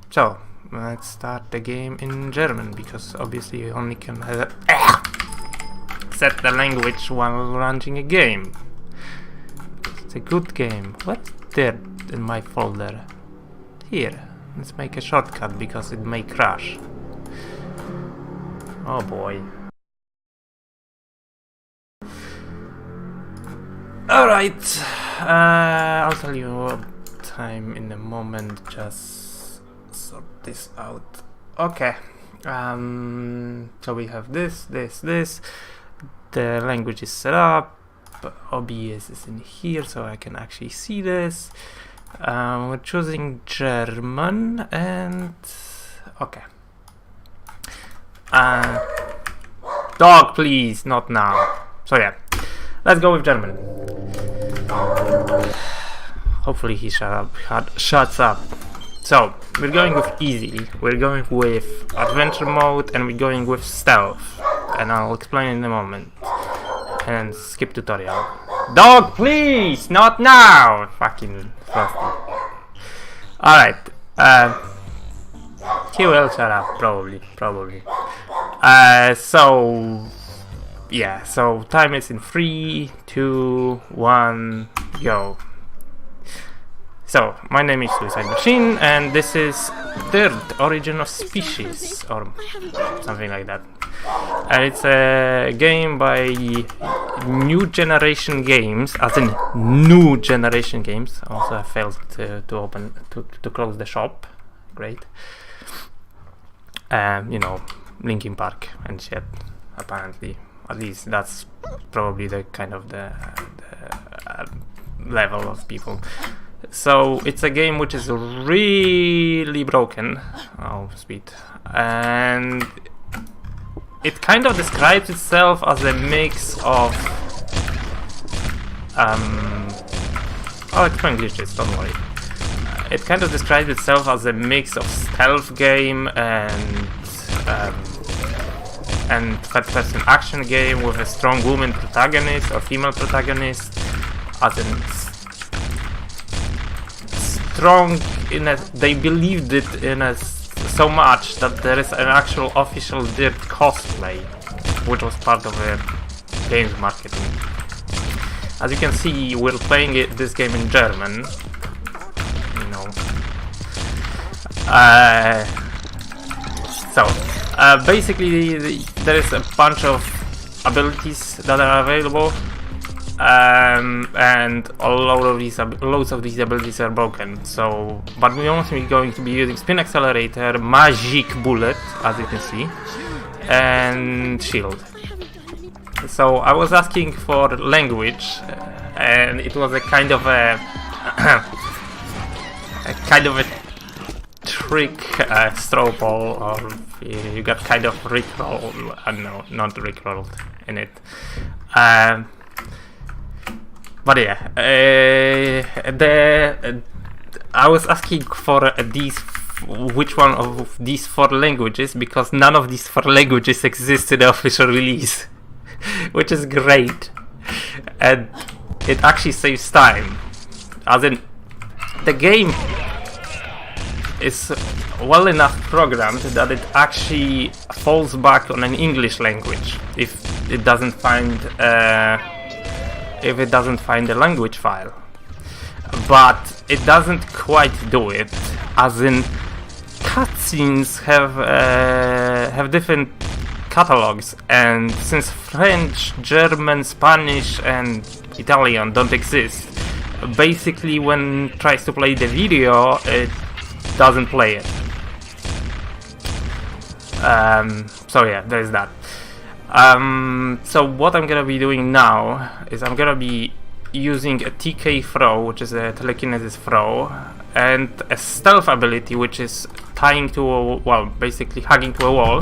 So let's start the game in German, because obviously you only can set the language while launching a game. It's a good game. What's there in my folder? Here, let's make a shortcut because it may crash. Oh boy. Alright, I'll tell you what time in a moment, just sort this out. Okay, so we have this. The language is set up, OBS is in here so I can actually see this. We're choosing German and... okay. Dog, please, not now. So yeah, let's go with German. Hopefully he shuts up. So, we're going with easy, we're going with adventure mode, and we're going with stealth. And I'll explain in a moment. And skip tutorial. Dog, please! Not now! Fucking frosty. Alright. He will shut up, probably. So... yeah, so time is in 3, 2, 1, go. So, my name is SuicideMachine, and this is D.I.R.T, Origin of Species, or something like that. And it's a game by New Generation Games, as in New Generation Games. Also, I failed to close the shop. Great. You know, Linkin Park and shit, apparently. At least that's probably the kind of the level of people. So it's a game which is really broken. Oh, speed. And it kind of describes itself as a mix of I'll explain glitches, don't worry. It kind of describes itself as a mix of stealth game and third-person action game with a strong woman protagonist or female protagonist, as in strong in a, they believed it in a so much that there is an actual official D.I.R.T cosplay, which was part of the game's marketing. As you can see, we're playing this game in German, you know. Basically, there is a bunch of abilities that are available, and loads of these abilities are broken. So, but we're mostly going to be using spin accelerator, magic bullet, as you can see, and shield. So I was asking for language, and it was a kind of a trick straw poll, or you got kind of rickrolled. No, not rickrolled in it. But yeah, I was asking for which one of these 4 languages, because none of these 4 languages exist in the official release, which is great, and it actually saves time. As in, the game is well enough programmed that it actually falls back on an English language if it doesn't find a language file. But it doesn't quite do it, as in cutscenes have different catalogs, and since French, German, Spanish and Italian don't exist, basically when it tries to play the video, it doesn't play it. So yeah, there's that. So what I'm gonna be doing now is I'm gonna be using a TK throw, which is a telekinesis throw, and a stealth ability, which is tying to a wall, basically hugging to a wall,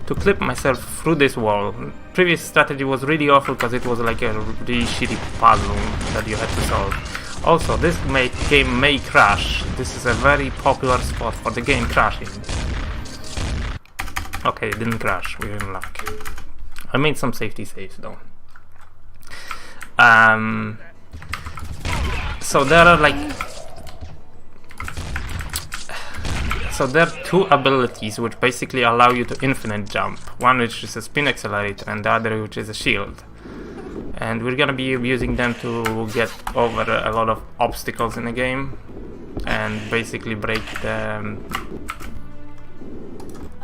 to clip myself through this wall. Previous strategy was really awful because it was like a really shitty puzzle that you had to solve. Also, this game may crash. This is a very popular spot for the game crashing. Okay, it didn't crash, we're in luck. I made some safety saves though. So there are like So there are two abilities which basically allow you to infinite jump. One which is a spin accelerator and the other which is a shield. And we're gonna be using them to get over a lot of obstacles in the game and basically break the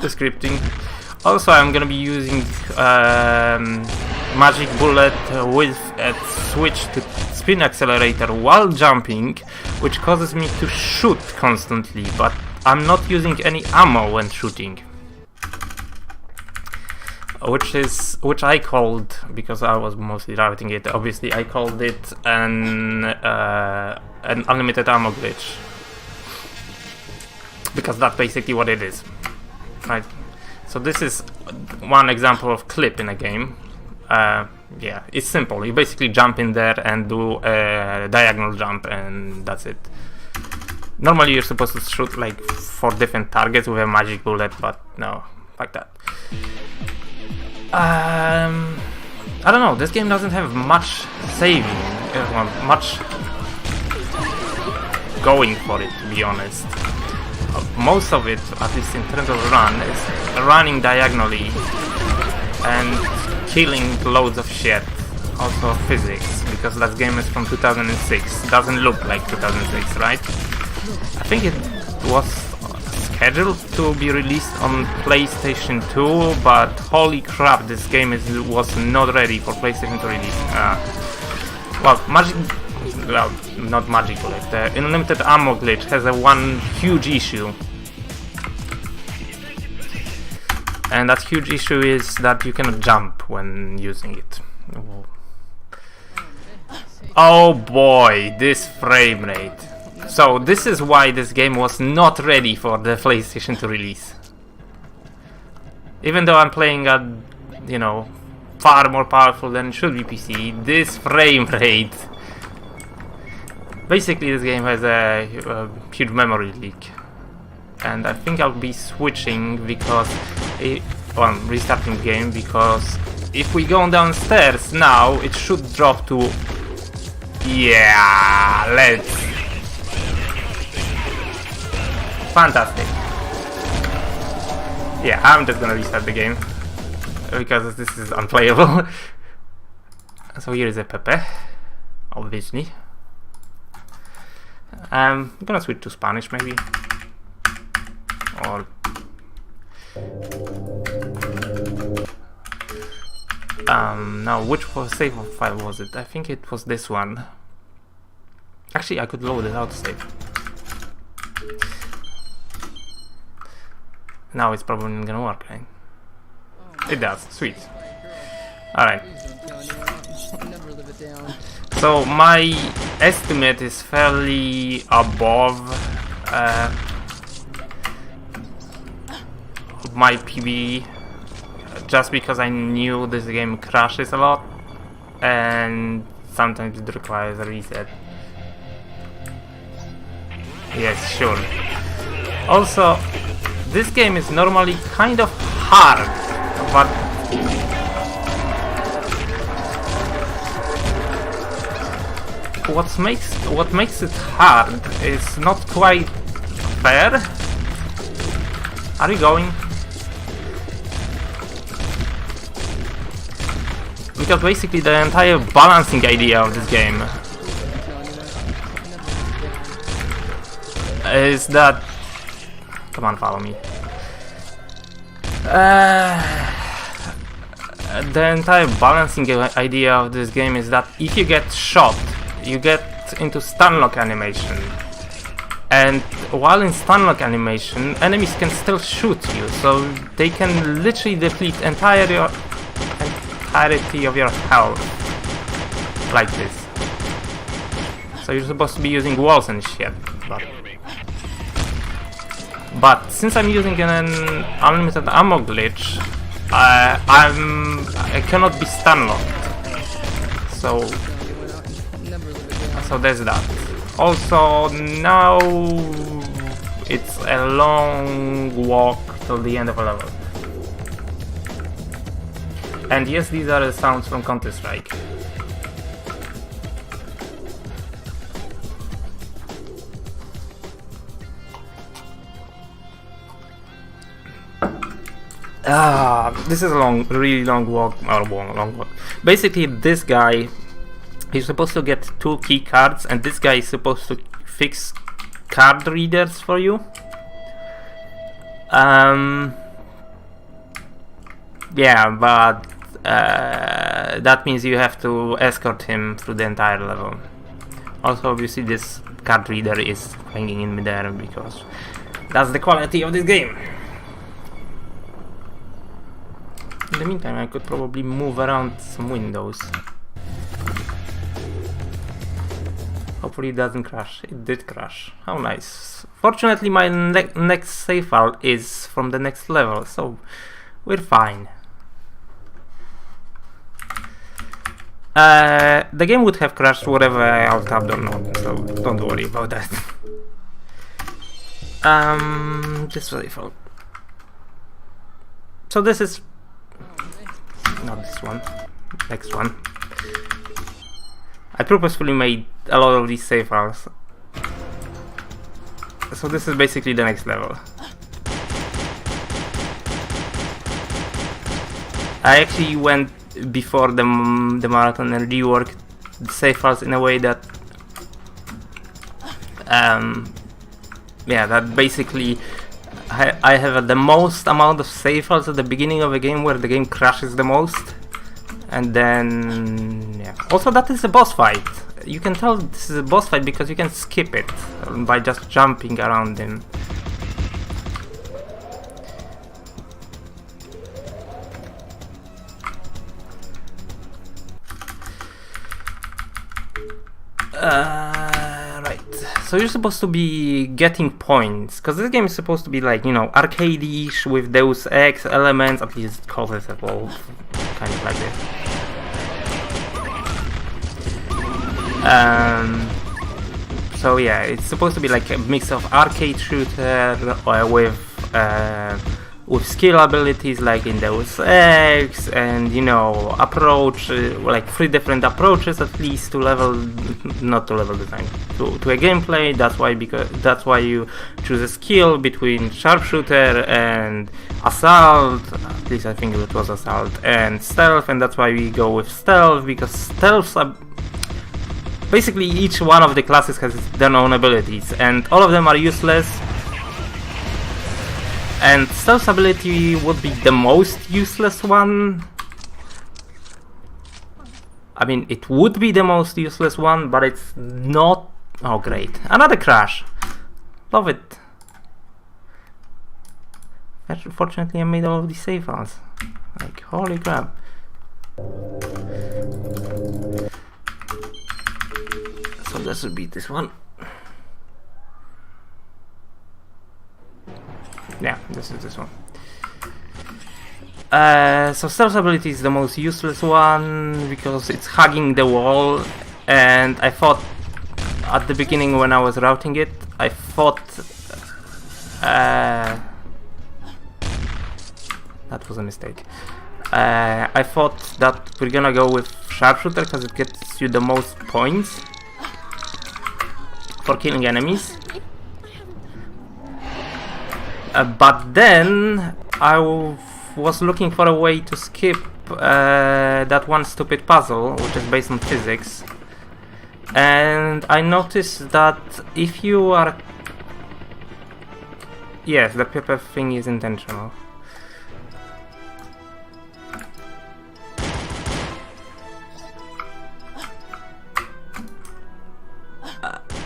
scripting. Also, I'm gonna be using magic bullet with a switch to spin accelerator while jumping, which causes me to shoot constantly, but I'm not using any ammo when shooting. Which I called, because I was mostly writing it, obviously I called it an unlimited ammo glitch. Because that's basically what it is. Right? So this is one example of clip in a game. Yeah, it's simple. You basically jump in there and do a diagonal jump, and that's it. Normally you're supposed to shoot like 4 different targets with a magic bullet, but no, like that. I don't know, this game doesn't have much saving, much going for it, to be honest. Most of it, at least in terms of run, is running diagonally and killing loads of shit. Also physics, because that game is from 2006. Doesn't look like 2006, right? I think it was scheduled to be released on PlayStation 2, but holy crap, this game was not ready for PlayStation to release. Well, not Magic Bullet. The unlimited ammo glitch has one huge issue. And that huge issue is that you cannot jump when using it. Oh boy, this frame rate. So this is why this game was not ready for the PlayStation to release. Even though I'm playing at, you know, far more powerful than it should be PC, this frame rate. Basically this game has a huge memory leak. And I think I'll be switching because restarting the game, because if we go downstairs now, it should drop to... Yeah, let's... Fantastic. Yeah, I'm just gonna restart the game because this is unplayable. So here is a Pepe, obviously. I'm gonna switch to Spanish maybe. Or now which save file was it? I think it was this one. Actually, I could load it out save. Now it's probably not gonna work, right? It does, sweet. Alright. So my estimate is fairly above my PB, just because I knew this game crashes a lot and sometimes it requires a reset. Yes, sure. Also, this game is normally kind of hard, but what makes it hard is not quite fair. Are you going? Because basically the entire balancing idea of this game is that... Come on, follow me. The entire balancing idea of this game is that if you get shot, you get into stunlock animation. And while in stunlock animation, enemies can still shoot you, so they can literally deplete entirety of your health. Like this. So you're supposed to be using walls and shit. But since I'm using an unlimited ammo glitch, I cannot be stunlocked. So there's that. Also, now it's a long walk till the end of a level. And yes, these are the sounds from Counter-Strike. This is a really long walk, or long walk. Basically, this guy, he's supposed to get 2 key cards, and this guy is supposed to fix card readers for you. Yeah, but that means you have to escort him through the entire level. Also, obviously, this card reader is hanging in midair because that's the quality of this game. In the meantime, I could probably move around some windows. Hopefully it doesn't crash. It did crash. How nice. Fortunately, my next save file is from the next level, so we're fine. The game would have crashed whatever I alt-tabbed or not, so don't worry about that. This save file. So this is not this one, next one. I purposefully made a lot of these save files. So this is basically the next level. I actually went before the marathon and reworked the save files in a way that yeah, that basically I have the most amount of save files at the beginning of a game where the game crashes the most, and then yeah. Also, that is a boss fight. You can tell this is a boss fight because you can skip it by just jumping around him. Right, so you're supposed to be getting points, because this game is supposed to be like, you know, arcade-ish with Deus Ex elements, at least it calls it as well, kind of like this. So yeah, it's supposed to be like a mix of arcade shooter with skill abilities like in Deus Ex, and you know, approach like 3 different approaches at least to level, not to level design, to a gameplay. That's why you choose a skill between sharpshooter and assault. At least I think it was assault, and stealth, and that's why we go with stealth, because stealth basically each one of the classes has their own abilities, and all of them are useless. And stealth ability would be the most useless one. I mean, it would be the most useless one, but it's not. Oh, great. Another crash. Love it. Fortunately, I made all of these save files. Like, holy crap. So this would be this one. Yeah, this is this one. So stealth ability is the most useless one because it's hugging the wall, and I thought at the beginning when I was routing it, I thought that was a mistake. I thought that we're gonna go with sharpshooter because it gets you the most points for killing enemies. But then I was looking for a way to skip that one stupid puzzle, which is based on physics, and I noticed that if you are... Yes, the pepper thing is intentional.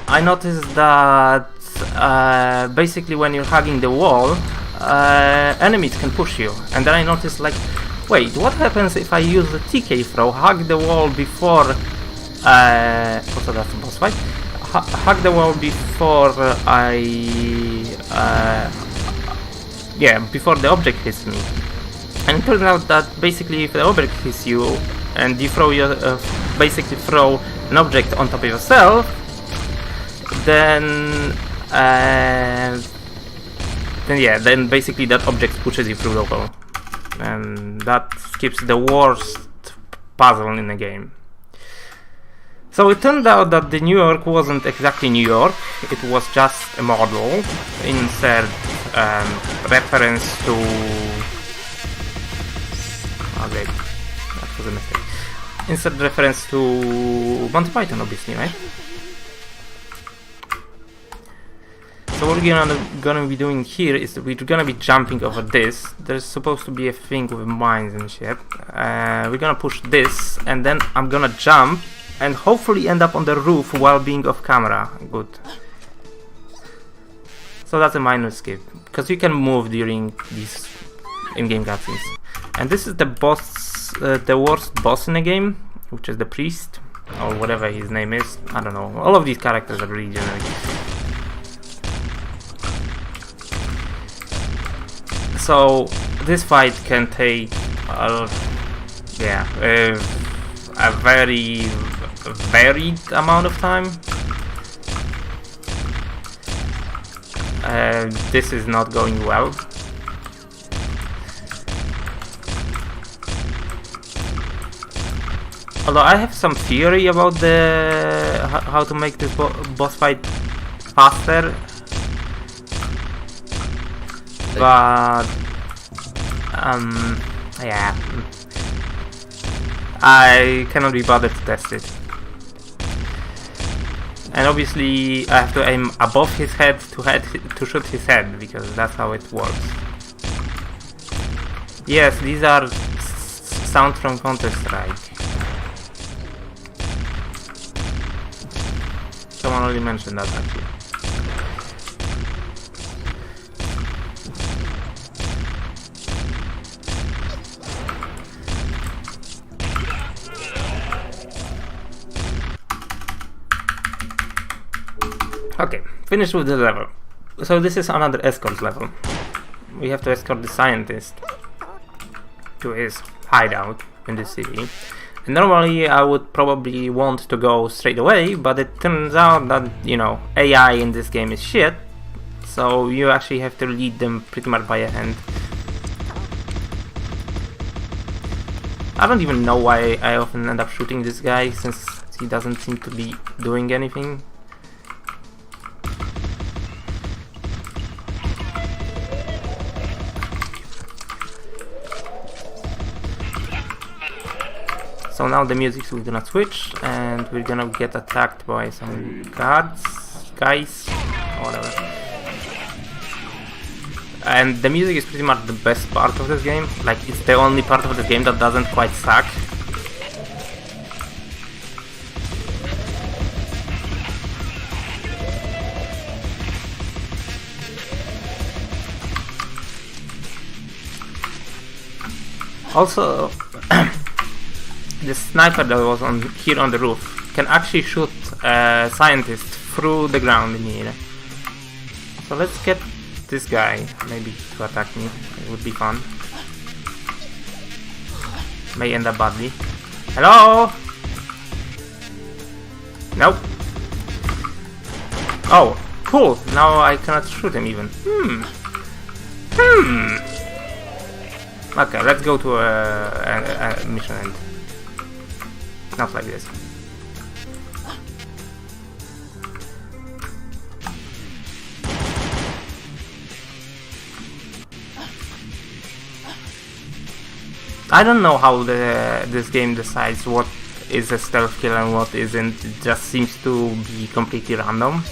I noticed that basically when you're hugging the wall, enemies can push you, and then I noticed, like, wait, what happens if I use the TK throw, hug the wall before also that's a boss fight, hug the wall before before the object hits me. And it turns out that basically if the object hits you and you throw your basically throw an object on top of yourself, then basically that object pushes you through the wall, and that skips the worst puzzle in the game. So it turned out that the New York wasn't exactly New York, it was just a model, insert reference to Oh, great. That was a mistake. Insert reference to Monty Python, obviously, right? So what we're gonna be doing here is that we're gonna be jumping over this. There's supposed to be a thing with mines and shit. We're gonna push this, and then I'm gonna jump and hopefully end up on the roof while being off camera. Good. So that's a minor skip, because you can move during these in-game cutscenes. And this is the boss, the worst boss in the game, which is the priest, or whatever his name is. I don't know. All of these characters are really generic. So this fight can take, a very varied amount of time. This is not going well. Although I have some theory about the how to make this boss fight faster. But yeah, I cannot be bothered to test it. And obviously I have to aim above his head to shoot his head, because that's how it works. Yes, these are sounds from Counter-Strike. Someone already mentioned that actually. Okay, finished with the level. So this is another escort level. We have to escort the scientist to his hideout in the city. And normally I would probably want to go straight away, but it turns out that, you know, AI in this game is shit. So you actually have to lead them pretty much by hand. I don't even know why I often end up shooting this guy, since he doesn't seem to be doing anything. So now the music is gonna switch, and we're gonna get attacked by some guys, or whatever. And the music is pretty much the best part of this game. Like, it's the only part of the game that doesn't quite suck. Also, the sniper that was here on the roof can actually shoot scientists through the ground in here. So let's get this guy maybe to attack me. It would be fun. May end up badly. Hello? Nope. Oh, cool. Now I cannot shoot him even. Okay, let's go to a mission end. Not like this. I don't know how this game decides what is a stealth kill and what isn't. It just seems to be completely random.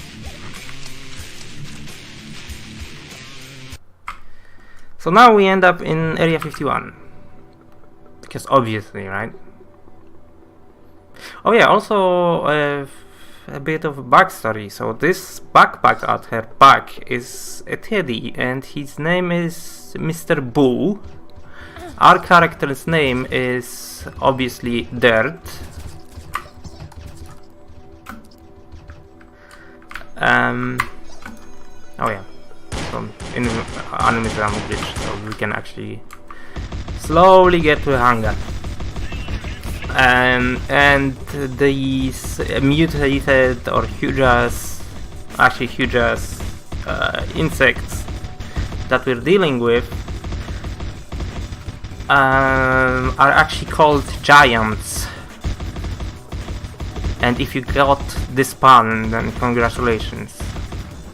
So now we end up in Area 51. Because obviously, right? Oh yeah, also a bit of a backstory. So this backpack at her back is a teddy, and his name is Mr. Boo. Our character's name is obviously D.I.R.T. Oh yeah, so in Unlimited Ammo glitch, so we can actually slowly get to a hangar. And these mutated or huge ass insects that we're dealing with are actually called giants. And if you got this pun, then congratulations.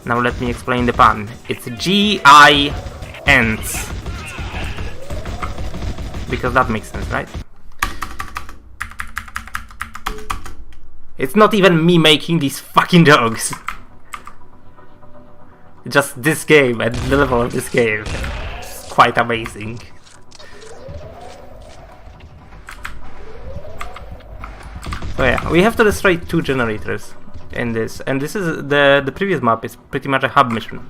Now let me explain the pun. It's G-I-Ants. because that makes sense, right? It's not even me making these fucking jokes. Just this game and the level of this game. It's quite amazing. So yeah, we have to destroy 2 generators in this, and this is the previous map is pretty much a hub mission.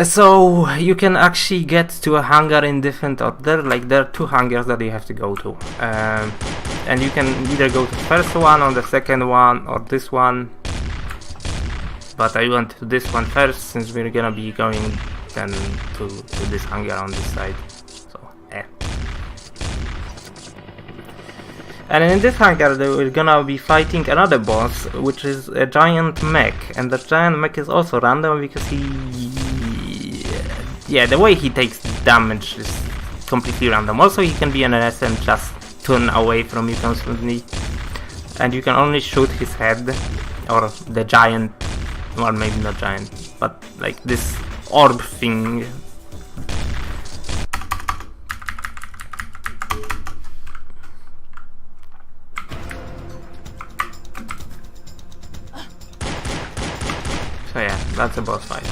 So you can actually get to a hangar in different order. Like there are 2 hangars that you have to go to, and you can either go to the first one or the second one or this one. But I went to this one first since we're gonna be going then to this hangar on this side. So And in this hangar we're gonna be fighting another boss, which is a giant mech, and the giant mech is also random because the way he takes damage is completely random. Also, he can be an SM just turn away from you constantly, and you can only shoot his head or the giant, or maybe not giant, but like this orb thing. So yeah, that's a boss fight.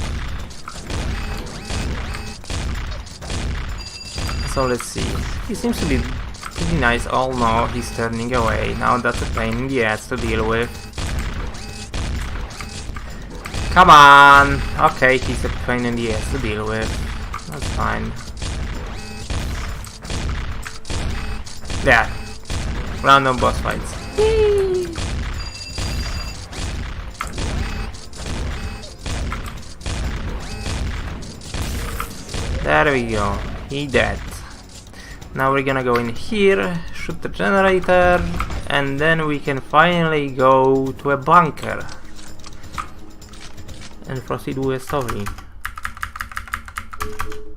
So let's see. He seems to be pretty nice. Oh no, he's turning away. Now that's a pain in the ass to deal with. Come on! Okay, he's a pain in the ass to deal with. That's fine. Yeah. Random boss fights. Whee! There we go. He dead. Now we're gonna go in here, shoot the generator, and then we can finally go to a bunker and proceed with solving.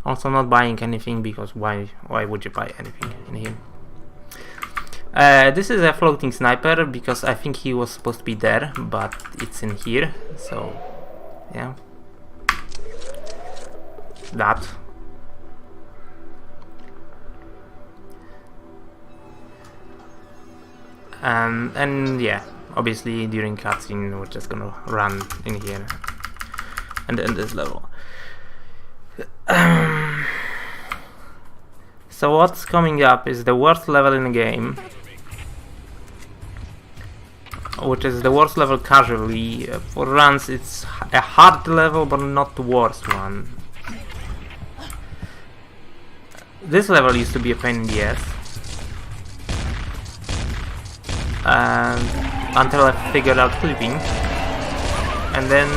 Also not buying anything, because why would you buy anything in here? This is a floating sniper because I think he was supposed to be there, but it's in here, so yeah. That. And yeah, obviously during cutscene we're just gonna run in here and end this level. So what's coming up is the worst level in the game, which is the worst level casually. For runs it's a hard level, but not the worst one. This level used to be a pain in the ass. Until I figured out flipping, and then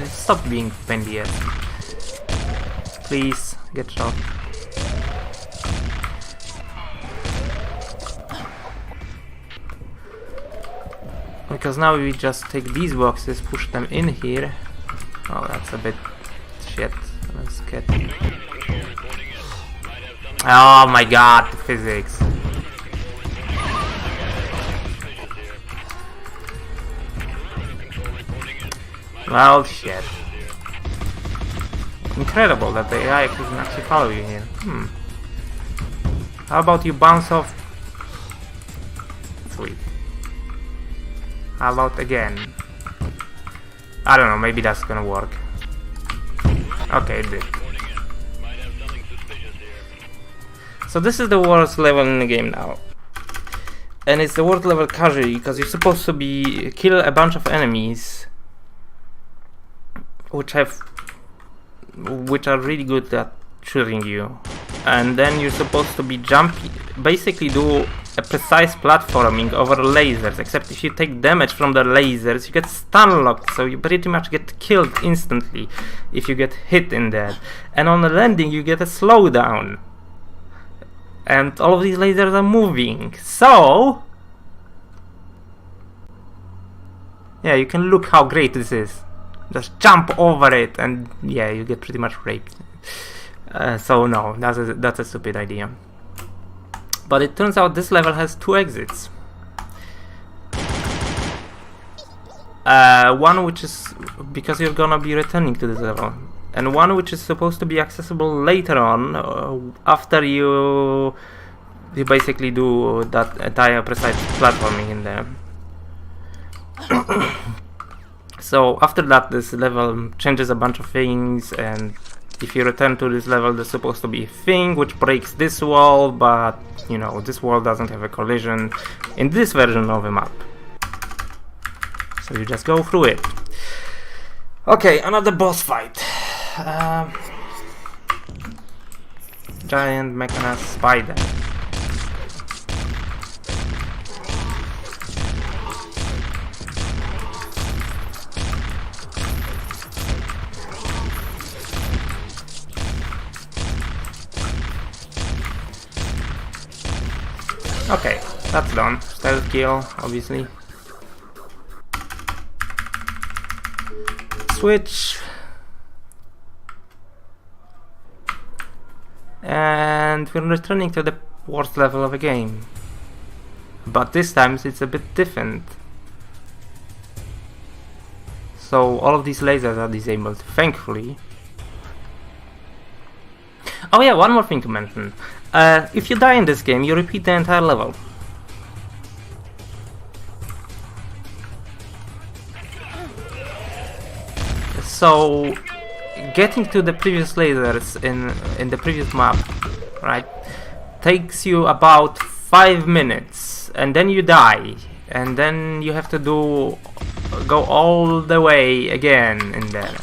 it stopped being pain in the ass. Please get shot. Because now we just take these boxes, push them in here. Oh, that's a bit shit. Let's get. Oh my god, the physics. Well, shit. Incredible that the AI can actually follow you here. How about you bounce off? Sweet. How about again? I don't know, maybe that's gonna work. Okay, it did. So this is the worst level in the game now. And it's the worst level casually, because you're supposed to be kill a bunch of enemies which are really good at shooting you, and then you're supposed to be basically do a precise platforming over lasers, except if you take damage from the lasers you get stun locked, so you pretty much get killed instantly if you get hit in that, and on the landing you get a slowdown, and all of these lasers are moving, so yeah, you can look how great this is. Just jump over it, and yeah, you get pretty much raped. So no, that's a stupid idea. But it turns out this level has 2 exits. one which is because you're gonna be returning to this level, and one which is supposed to be accessible later on after you basically do that entire precise platforming in there. So after that, this level changes a bunch of things, and if you return to this level, there's supposed to be a thing which breaks this wall, but you know, this wall doesn't have a collision in this version of the map. So you just go through it. Okay, another boss fight. Giant mechanized spider. Okay, that's done. Stealth kill, obviously. Switch. And we're returning to the worst level of the game. But this time it's a bit different. So all of these lasers are disabled, thankfully. Oh yeah, one more thing to mention. If you die in this game, you repeat the entire level. So, getting to the previous lasers in the previous map, right, takes you about 5 minutes, and then you die, and then you have to go all the way again in there.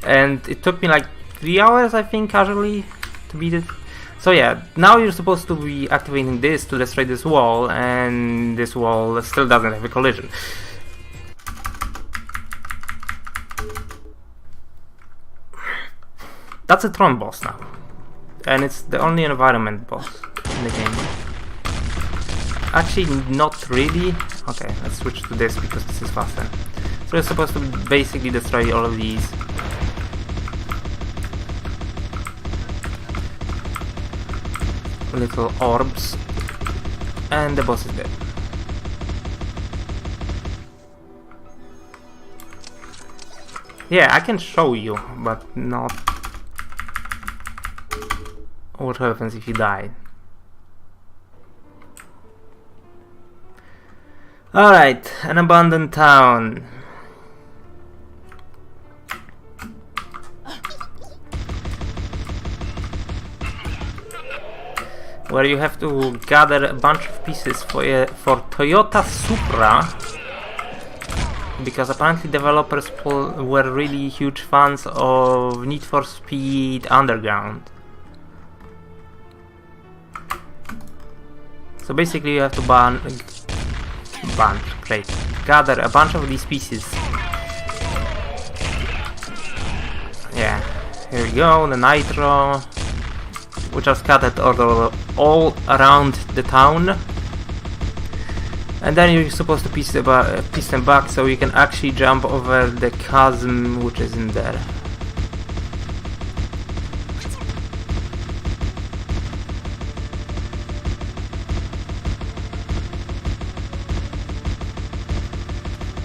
And it took me like 3 hours, I think, casually to beat it. So yeah, now you're supposed to be activating this to destroy this wall, and this wall still doesn't have a collision. That's a Tron boss now, and it's the only environment boss in the game. Actually, not really. Okay, let's switch to this because this is faster. So you're supposed to basically destroy all of these. Little orbs, and the boss is dead. Yeah, I can show you, but not what happens if you die. Alright, an abandoned town. Where you have to gather a bunch of pieces for Toyota Supra, because apparently developers were really huge fans of Need for Speed Underground. So basically you have to gather a bunch of these pieces. Yeah, here we go, the nitro, which are scattered all around the town, and then you're supposed to piece them back so you can actually jump over the chasm which is in there.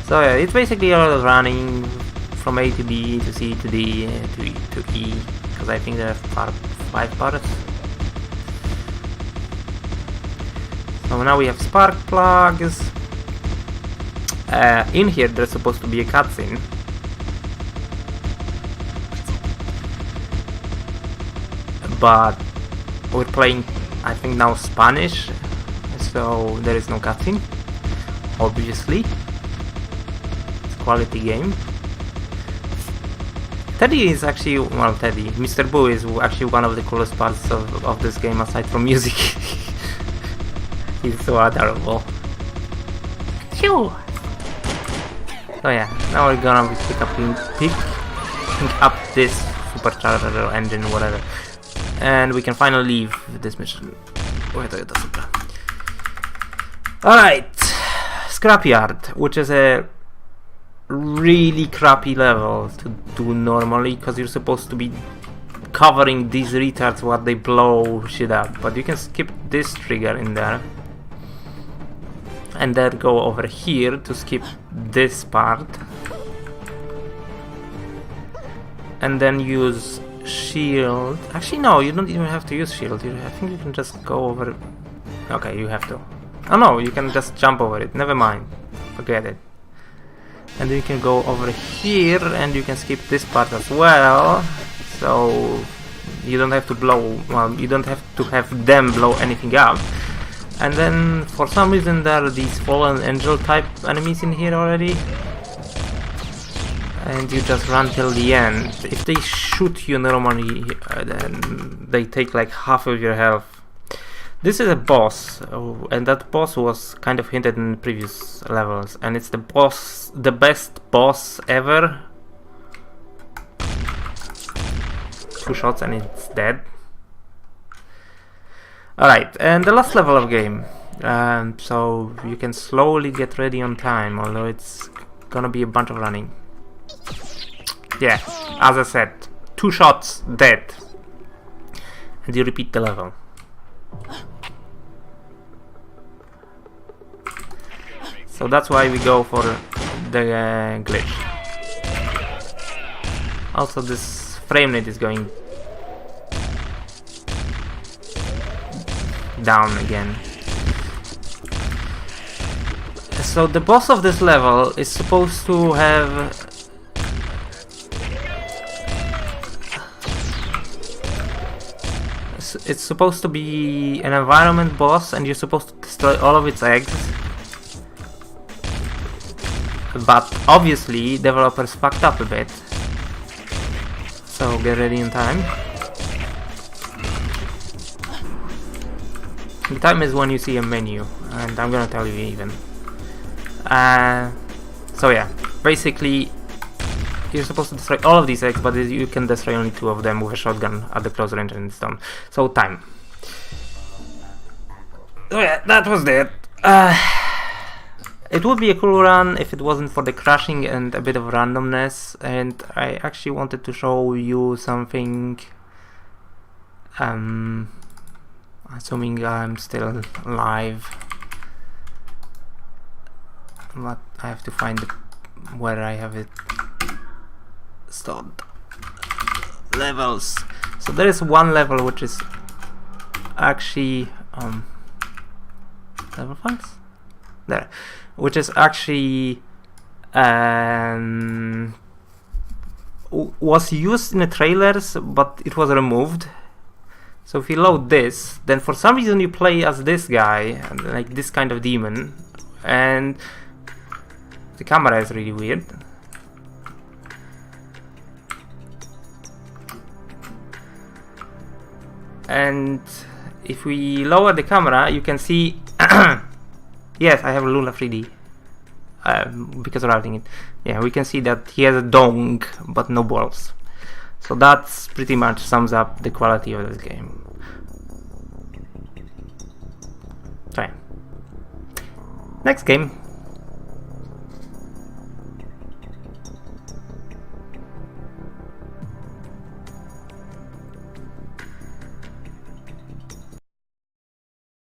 So yeah, it's basically all running from A to B to C to D to E, because I think there are 5 parts. So now we have spark plugs. In here there's supposed to be a cutscene. But we're playing, I think now, Spanish, so there is no cutscene, obviously. It's a quality game. Teddy is actually, well, Mr. Boo is actually one of the coolest parts of this game aside from music. He's so adorable. Phew! So yeah, now we're gonna be picking up this supercharger engine, whatever. And we can finally leave this mission. Alright, Scrapyard, which is a really crappy level to do normally, because you're supposed to be covering these retards while they blow shit up, but you can skip this trigger in there. and then go over here to skip this part, and then use shield. Actually no, you don't even have to use shield. I think you can just go over. Okay, you have to. Oh no, you can just jump over it. Never mind, forget it. And then you can go over here and you can skip this part as well, so you don't have to blow, well, you don't have to have them blow anything up. And then for some reason there are these fallen angel type enemies in here already, and you just run till the end. If they shoot you normally, then they take like half of your health. This is a boss, and that boss was kind of hinted in the previous levels, and it's the boss, the best boss ever. 2 shots and it's dead. Alright, and the last level of game. So you can slowly get ready on time, although it's gonna be a bunch of running. Yeah, as I said, 2 shots, dead. And you repeat the level. So that's why we go for the glitch. Also, this frame rate is going down again. So the boss of this level is supposed to have it's supposed to be an environment boss, and you're supposed to destroy all of its eggs. But obviously developers fucked up a bit, so get ready in time. The time is when you see a menu, and I'm gonna tell you even. So yeah, basically you're supposed to destroy all of these eggs, but you can destroy only 2 of them with a shotgun at the close range and it's done. So time. So yeah, that was that. It would be a cool run if it wasn't for the crashing and a bit of randomness, and I actually wanted to show you something, assuming I'm still live, but I have to find where I have it stored. Levels. So there is one level which is actually level 5? There. Which is actually was used in the trailers, but it was removed. So if you load this, then for some reason you play as this guy, like this kind of demon, and the camera is really weird. And if we lower the camera, you can see yes, I have a Luna 3D because of routing it. Yeah, we can see that he has a dong but no balls. So that's pretty much sums up the quality of this game. Fine. Next game.